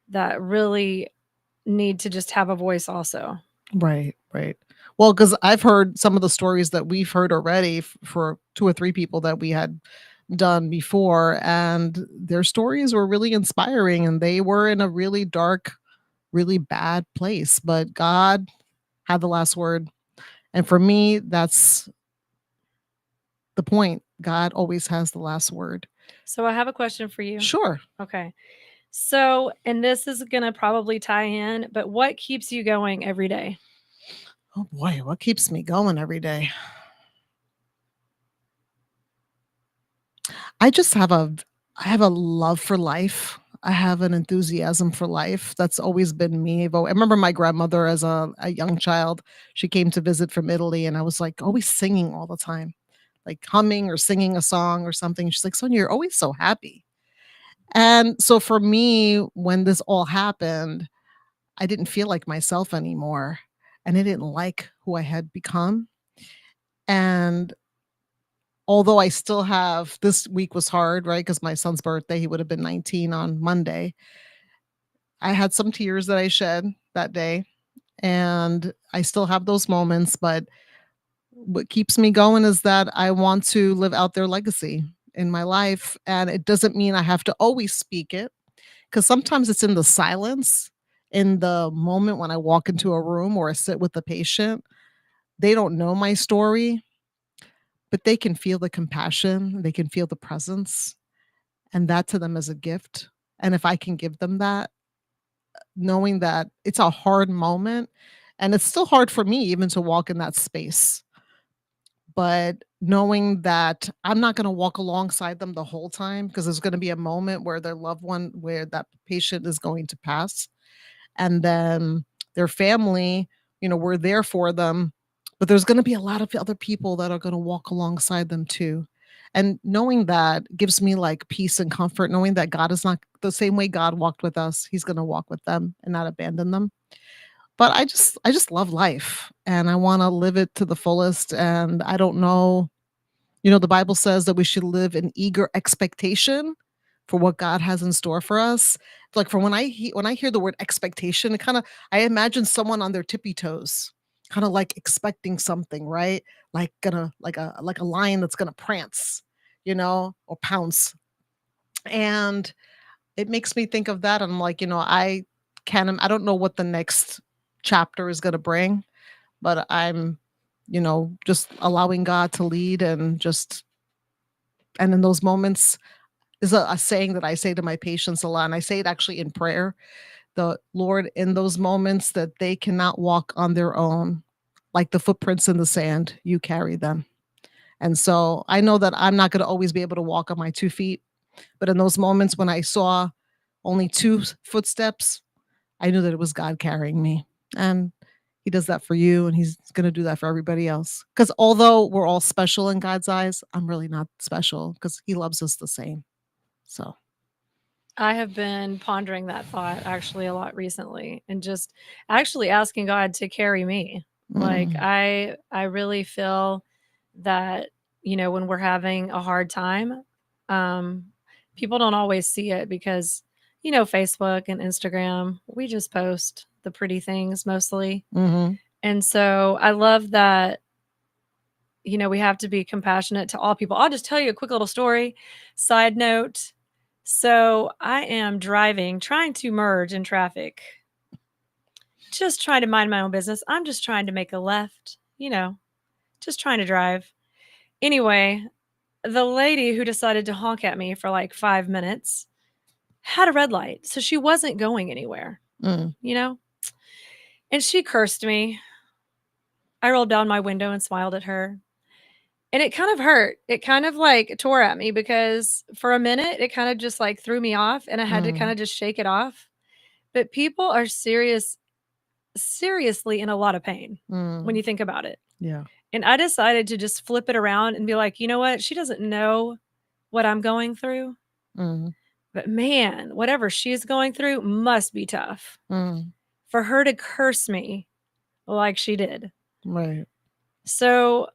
that really need to just have a voice also. Right, right. Well, because I've heard some of the stories that we've heard already for 2 or 3 people that we had done before, and their stories were really inspiring, and they were in a really dark, really bad place, but God had the last word. And for me, that's the point. God always has the last word. So I have a question for you. Sure. Okay. So, and this is going to probably tie in, but what keeps you going every day? Oh boy, what keeps me going every day? I just have I have a love for life. I have an enthusiasm for life. That's always been me. I remember my grandmother as a young child. She came to visit from Italy, and I was like always singing all the time, like humming or singing a song or something. She's like, Sonia, you're always so happy. And so for me, when this all happened, I didn't feel like myself anymore. And I didn't like who I had become. And although I still have, this week was hard, right? Because my son's birthday, he would have been 19 on Monday. I had some tears that I shed that day, and I still have those moments. But what keeps me going is that I want to live out their legacy in my life. And it doesn't mean I have to always speak it, because sometimes it's in the silence, in the moment when I walk into a room or I sit with a patient. They don't know my story, but they can feel the compassion, they can feel the presence, and that to them is a gift. And if I can give them that, knowing that it's a hard moment, and it's still hard for me even to walk in that space, but knowing that I'm not going to walk alongside them the whole time, because there's going to be a moment where their loved one, where that patient is going to pass, and then their family, we're there for them, but there's going to be a lot of other people that are going to walk alongside them too. And knowing that gives me like peace and comfort, knowing that God is not the same way God walked with us. He's going to walk with them and not abandon them. But I just love life, and I want to live it to the fullest. And I don't know, the Bible says that we should live in eager expectation for what God has in store for us. Like, for when I hear the word expectation, it kind of, I imagine someone on their tippy toes, kind of like expecting something, right? Like gonna like a lion that's gonna prance, or pounce. And it makes me think of that. And I'm like, I don't know what the next chapter is gonna bring, but I'm, just allowing God to lead, and in those moments is a saying that I say to my patients a lot, and I say it actually in prayer. The Lord, in those moments that they cannot walk on their own, like the footprints in the sand, you carry them. And so I know that I'm not going to always be able to walk on my 2 feet, but in those moments when I saw only 2 footsteps, I knew that it was God carrying me. And he does that for you, and he's going to do that for everybody else. Because although we're all special in God's eyes, I'm really not special because he loves us the same. So, I have been pondering that thought actually a lot recently and just actually asking God to carry me. Like mm, I really feel that, when we're having a hard time, um, people don't always see it because, Facebook and Instagram, we just post the pretty things mostly. mhm, And so I love that, we have to be compassionate to all people. I'll just tell you a quick little story. Side note. So I am driving, trying to merge in traffic, just trying to mind my own business. I'm just trying to make a left, just trying to drive. Anyway, the lady who decided to honk at me for like 5 minutes had a red light. So she wasn't going anywhere, mm, and she cursed me. I rolled down my window and smiled at her. And it kind of hurt. It kind of like tore at me because for a minute, it kind of just like threw me off and I had to kind mm, of just shake it off. But people are seriously in a lot of pain when mm. you think about it. Yeah. And I decided to just flip it around and be like, you know what? She doesn't know what I'm going through. Mm, But man, whatever she's going through must be tough mm. for her to curse me like she did. Right. So,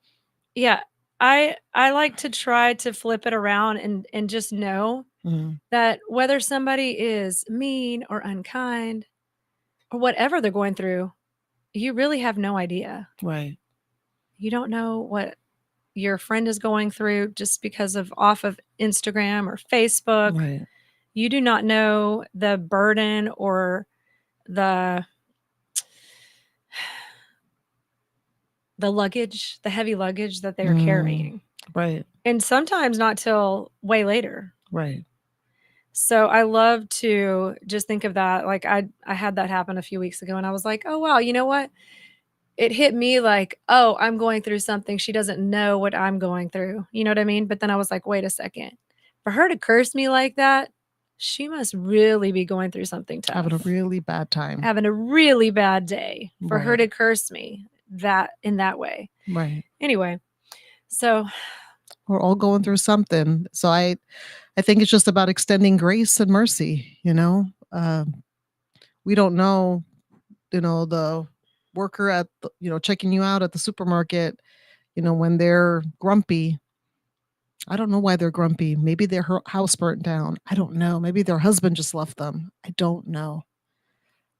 yeah, I like to try to flip it around and just know Mm, that whether somebody is mean or unkind or whatever they're going through, you really have no idea. right. You don't know what your friend is going through just because of off of Instagram or Facebook. Right. You do not know the burden or the luggage, the heavy luggage that they're Mm, carrying. right. And sometimes not till way later. Right. So I love to just think of that. Like I had that happen a few weeks ago and I was like, "Oh wow, you know what? It hit me like, oh, I'm going through something. She doesn't know what I'm going through." You know what I mean? But then I was like, "Wait a second. For her to curse me like that, she must really be going through something Having a tough. really bad time. Having a really bad day for her Right. to curse me that in that way." Right. Anyway, so We're all going through something. So I think it's just about extending grace and mercy, you know? We don't know, the worker at the, checking you out at the supermarket, when they're grumpy. I don't know why they're grumpy. Maybe their house burnt down. I don't know. Maybe their husband just left them. I don't know.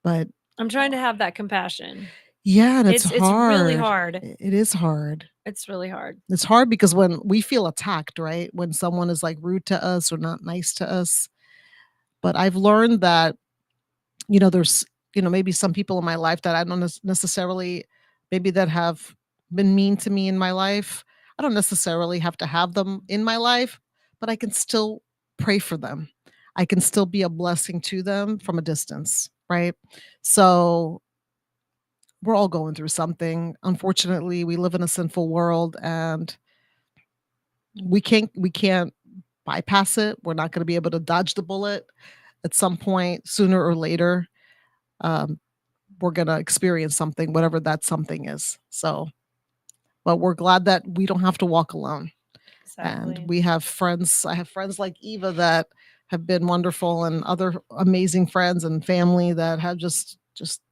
But I'm trying to have that compassion. yeah, and it's It's really hard. hard. It is hard. It's really hard. It's hard because when we feel attacked, right? When someone is like rude to us or not nice to us. But I've learned that, there's, maybe some people in my life that I don't necessarily, maybe that have been mean to me in my life. I don't necessarily have to have them in my life, but I can still pray for them. I can still be a blessing to them from a distance, right? So we're all going through something. Unfortunately, we live in a sinful world and we can't bypass it. We're not going to be able to dodge the bullet. At some point, sooner or later, um, we're going to experience something, whatever that something is. So, but we're glad that we don't have to walk alone. And Exactly. we have friends. I have friends like Eva that have been wonderful, and other amazing friends and family that have just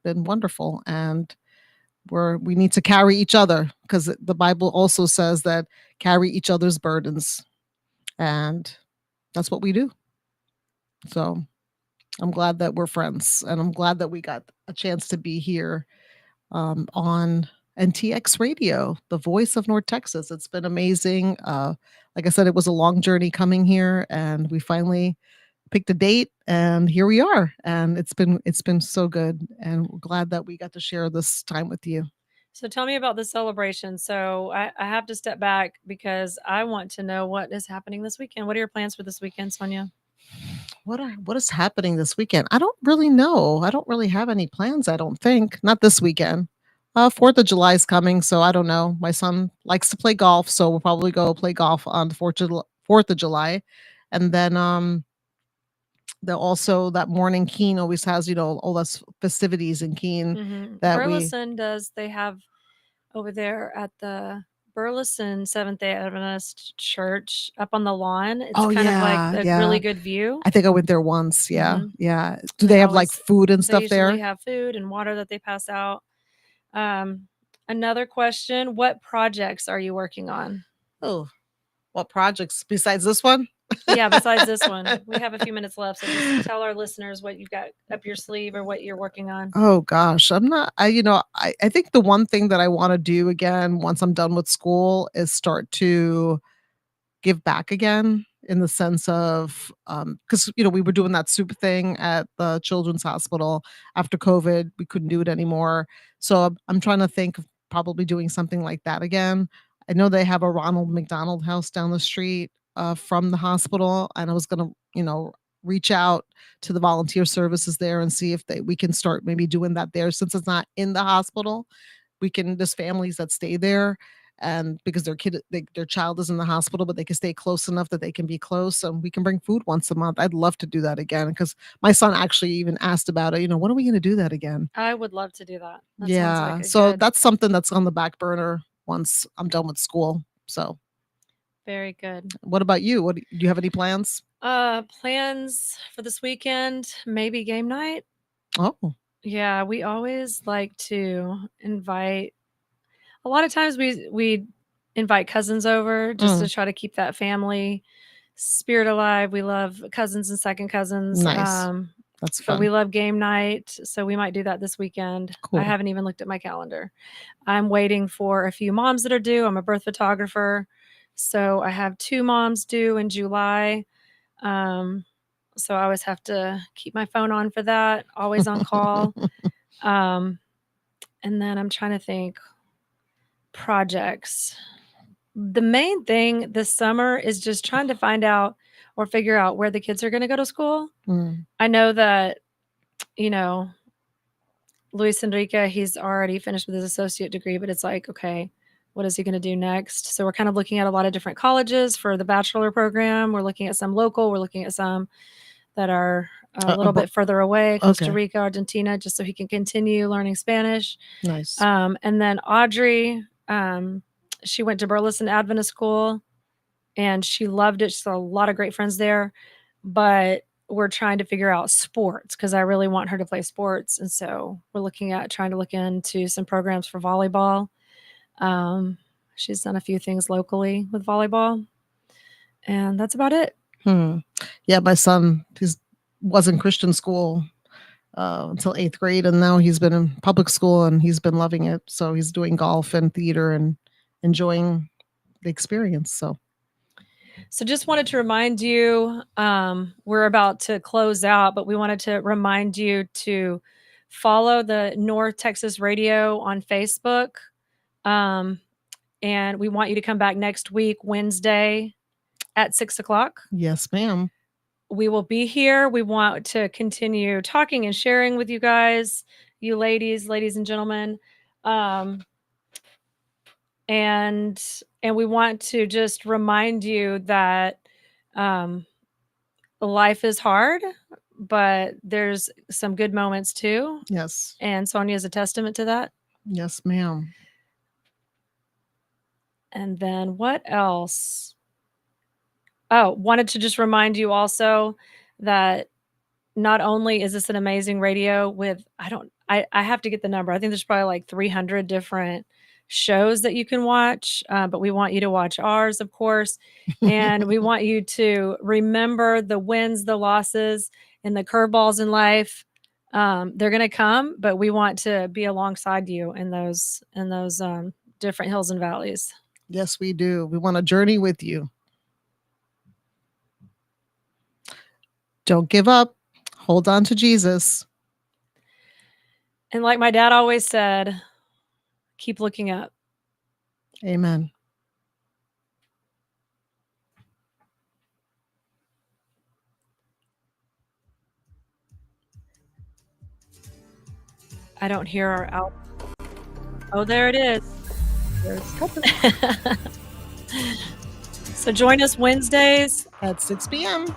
been wonderful. And we need to carry each other, because the Bible also says that carry each other's burdens, and that's what we do. So I'm glad that we're friends, and I'm glad that we got a chance to be here on NTX Radio, the voice of North Texas. It's been amazing. Like I said, it was a long journey coming here, and we finally picked a date, and here we are. And it's been so good, and we're glad that we got to share this time with you. So tell me about the celebration. So I have to step back because I want to know what is happening this weekend. What are your plans for this weekend, Sonia? What is happening this weekend? I don't really know. I don't really have any plans, I don't think. Not this weekend. 4th of July is coming, so I don't know. My son likes to play golf, so we'll probably go play golf on the 4th of July. And then also that morning Keene always has, all those festivities in Keene that we. Burleson does. They have over there at the Burleson Seventh-day Adventist Church up on the lawn. It's Oh kind of like yeah, a yeah. really good view. I think I went there once. Yeah, Mhm. yeah. Do And they they have like always food and they stuff usually there? have food and water that they pass out. Another question, what projects are you working on? Oh, what projects besides this one? Yeah, besides this one. We have a few minutes left, so just tell our listeners what you've got up your sleeve or what you're working on. Oh gosh, I'm not. I think the one thing that I want to do again once I'm done with school is start to give back again in the sense of because we were doing that soup thing at the children's hospital after COVID. We couldn't do it anymore. So I'm trying to think of probably doing something like that again. I know they have a Ronald McDonald House down the street from the hospital, and I was gonna, reach out to the volunteer services there and see if we can start maybe doing that there since it's not in the hospital. There's families that stay there, and because their child is in the hospital, but they can stay close enough that they can be close, and we can bring food once a month. I'd love to do that again because my son actually even asked about it. When are we going to do that again? I would love to do that. That sounds Yeah, like a so good, that's something that's on the back burner once I'm done with school. So, very good. what about you? Do you have any plans? Plans for this weekend, maybe game night. Oh, Yeah, we always like to invite. A lot of times we invite cousins over just to try to keep that family spirit alive. We love cousins and second cousins. nice. That's But we fun. love game night, so we might do that this weekend. Cool. I haven't even looked at my calendar. I'm waiting for a few moms that are due. I'm a birth photographer, so I have 2 moms due in July. So I always have to keep my phone on for that, always on call. And then I'm trying to think projects. The main thing this summer is just trying to find out or figure out where the kids are going to go to school. Mm. I know that, Luis Enrique, he's already finished with his associate degree, but it's like, okay, what is he going to do next? So we're kind of looking at a lot of different colleges for the bachelor program. We're looking at some local. We're looking at some that are a little bit further away, Costa okay. Rica, Argentina, just so he can continue learning Spanish. Nice. And then Audrey, she went to Burleson Adventist School and she loved it. She saw a lot of great friends there, but we're trying to figure out sports because I really want her to play sports. And so we're trying to look into some programs for volleyball. She's done a few things locally with volleyball, and that's about it. Yeah, my son, was in Christian school until 8th grade, and now he's been in public school and he's been loving it. So he's doing golf and theater and enjoying the experience. So just wanted to remind you, we're about to close out, but we wanted to remind you to follow the North Texas Radio on Facebook. And we want you to come back next week, Wednesday at 6:00. yes, ma'am. We will be here. We want to continue talking and sharing with you guys, you ladies and gentlemen. And we want to just remind you that life is hard, but there's some good moments too. Yes. And Sonia is a testament to that. Yes, ma'am. And then what else? Oh, wanted to just remind you also that not only is this an amazing radio with, I have to get the number. I think there's probably like 300 different shows that you can watch, but we want you to watch ours, of course. And we want you to remember the wins, the losses, and the curveballs in life. They're going to come, but we want to be alongside you in those different hills and valleys. Yes, we do. We want to journey with you. Don't give up. Hold on to Jesus. And like my dad always said, keep looking up. Amen. I don't hear our out. Oh, there it is. So join us Wednesdays at 6 p.m.